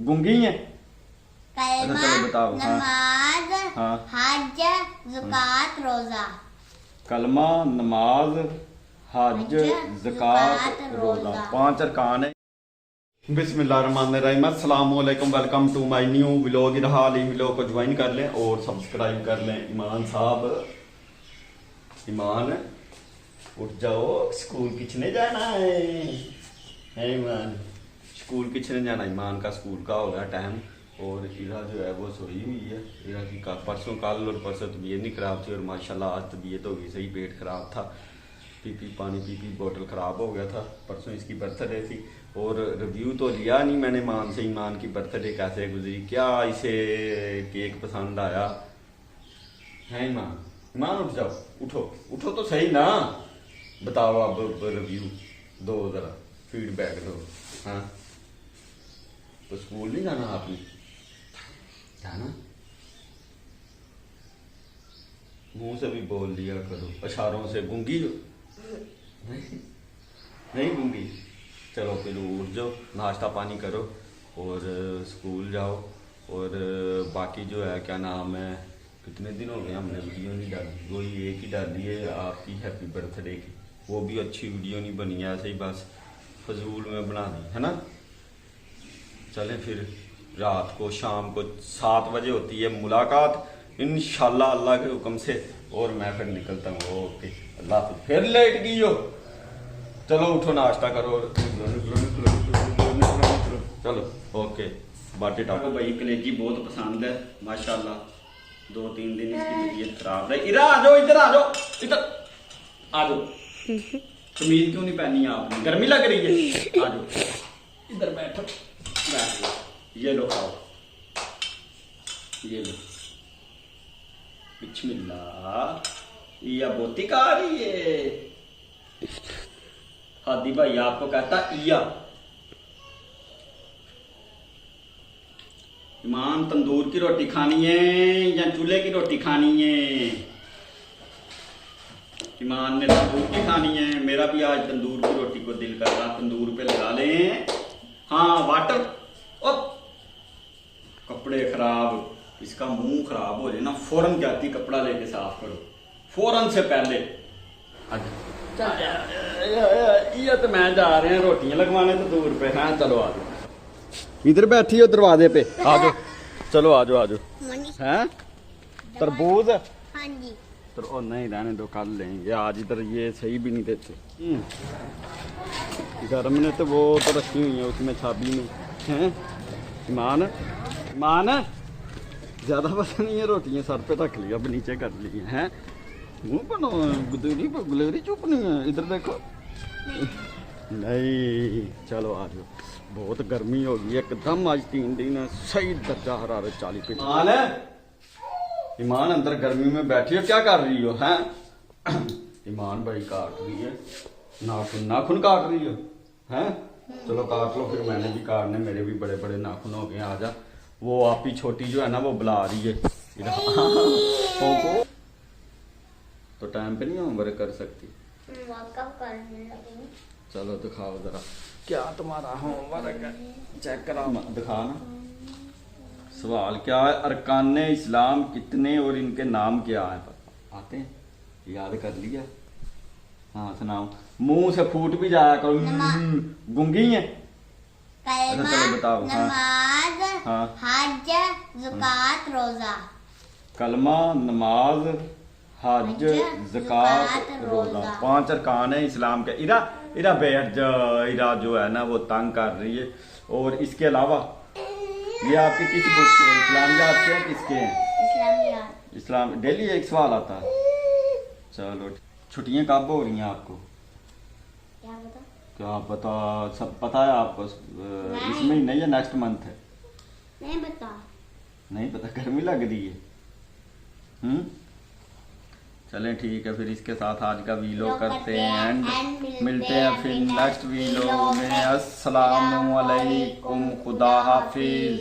गूंगी है। कलमा, चलो बताओ। नमाज, हाँ। हज, ज़कात, रोजा। कलमा, नमाज, हज, ज़कात, रोजा, 5 अरकान है। बिस्मिल्लाहिर्रहमानिर्रहीम, अस्सलाम वालेकुम, welcome to my new vlog. हाल ही व्लॉग को ज्वाइन कर लें और सब्सक्राइब कर लें। ईमान साहब, ईमान उठ जाओ, स्कूल किसने जाना है ईमान? स्कूल किसने जाना? ईमान का स्कूल का हो गया टाइम और हीरा जो है वो सोई हुई है। हीरा की परसों कल और परसों तबीयत नहीं ख़राब थी और माशाल्लाह आज तबीयत हो गई सही। पेट ख़राब था, पानी पी बोतल ख़राब हो गया था। परसों इसकी बर्थडे थी और रिव्यू तो लिया नहीं मैंने ईमान से। ईमान की बर्थडे कैसे गुजरी, क्या इसे केक पसंद आया है? ईमान, ईमान उठ जाओ, उठो तो सही ना। बताओ अब रिव्यू दो, ज़रा फीडबैक दो। हाँ, तो स्कूल नहीं जाना आपने? जाना, मुंह से भी बोल लिया करो, इशारों से। गूंगी हो? नहीं गूंगी। चलो फिर उठ जाओ, नाश्ता पानी करो और स्कूल जाओ। और बाकी जो है क्या नाम है, कितने दिन हो गए हमने वीडियो नहीं डाली। वही एक ही डाली है आपकी हैप्पी बर्थडे की, वो भी अच्छी वीडियो नहीं बनी है, ऐसे ही बस फजूल में बना दी है ना। चलें फिर, रात को शाम को 7 बजे होती है मुलाकात इंशाल्लाह अल्लाह के हुक्म से। और मैं फिर निकलता हूँ। ओके, अल्लाह हाफ़िज़। फिर लेट गई हो? चलो उठो, नाश्ता करो, चलो ओके। बाटी टाको भाई कलेजी बहुत पसंद है माशाल्लाह। 2-3 दिन इसकी तबीयत खराब रही। इधर आ जाओ, इधर आ जाओ, इधर आ जाओ। कमीज क्यों नहीं पहनी आपने? गर्मी लग रही है? आ जाओ, इधर बैठो, बैठ। ये लो खाओ, ये लो। बिस्मिल्लाह। या बोती खा रही है हादी भाई, आपको कहता इया। ईमान, तंदूर की रोटी खानी है या चूल्हे की रोटी खानी है? ईमान ने तंदूर की खानी है। मेरा भी आज तंदूर की रोटी को दिल कर रहा, तंदूर पे लगा लें। हाँ, वाटर। ओ, कपड़े खराब, इसका मुंह खराब हो जाए ना, फौरन कहती कपड़ा लेके साफ करो, फौरन से पहले। ये तो मैं जा रहे हैं रोटियां लगवाने तो दूर पे। हाँ चलो आ जाओ, इधर बैठी हो दरवाजे पे, आ जाओ। चलो आ जाओ हैं। तरबूज? हाँ जी। तो ओ नहीं, रहने दो, कल लेंगे। आज इधर ये सही भी नहीं देते। गर्म ने तो वो तो रखी हुई है उसमें छाबी में हैं। ईमान, ईमान ज्यादा पसंद नहीं है रोटियां, सर पे रख लिया, अब नीचे कर ली हैं। मुँह बनो, गुलेरी चुप नहीं है। इधर देखो, नहीं। चलो आ जाओ, बहुत गर्मी हो गई एकदम। आज 3 दिन है, सही दर्जा हरारत 40 पे। ईमान है, ईमान अंदर गर्मी में बैठी हो, क्या कर रही हो हैं? ईमान भाई काट रही है नाखून, नाखून काट रही हो हैं? चलो काट लो फिर, मैंने भी काटने, मेरे भी बड़े बड़े नाखून हो गए। आजा, वो आप ही छोटी जो है ना वो बुला रही है। तो टाइम पे नहीं होमवर्क कर सकती? चलो दिखाओ जरा, क्या तुम्हारा होमवर्क है, चेक कराओ, दिखाना। सवाल क्या है, अरकाने इस्लाम कितने और इनके नाम क्या है? आते हैं, याद कर लिया? हाँ सुनाओ, मुंह से फूट भी जाया करो। गूंगी है? कलमा, चलो बताओ। नमाज, हाँ। हज, ज़कात, रोजा। कलमा, नमाज, हज, ज़कात, रोजा, 5 अरकान है इस्लाम के। इरा इरा बैठ जा, इरा जो है ना वो तंग कर रही है। और इसके अलावा ये आपकी किस बुक के हैं? इस्लामियात के हैं, किसके हैं? इस्लाम डेली एक सवाल आता है। चलो, छुट्टियां कब हो रही हैं आपको? क्या पता, सब पता है आपको? इस महीने या नेक्स्ट मंथ है? नहीं बता। नहीं पता, गर्मी लग रही है। चलें ठीक है, फिर इसके साथ आज का वीलॉग करते हैं एंड मिलते हैं फिर नेक्स्ट वीलॉग में। अस्सलामु अलैकुम, खुदा हाफिज।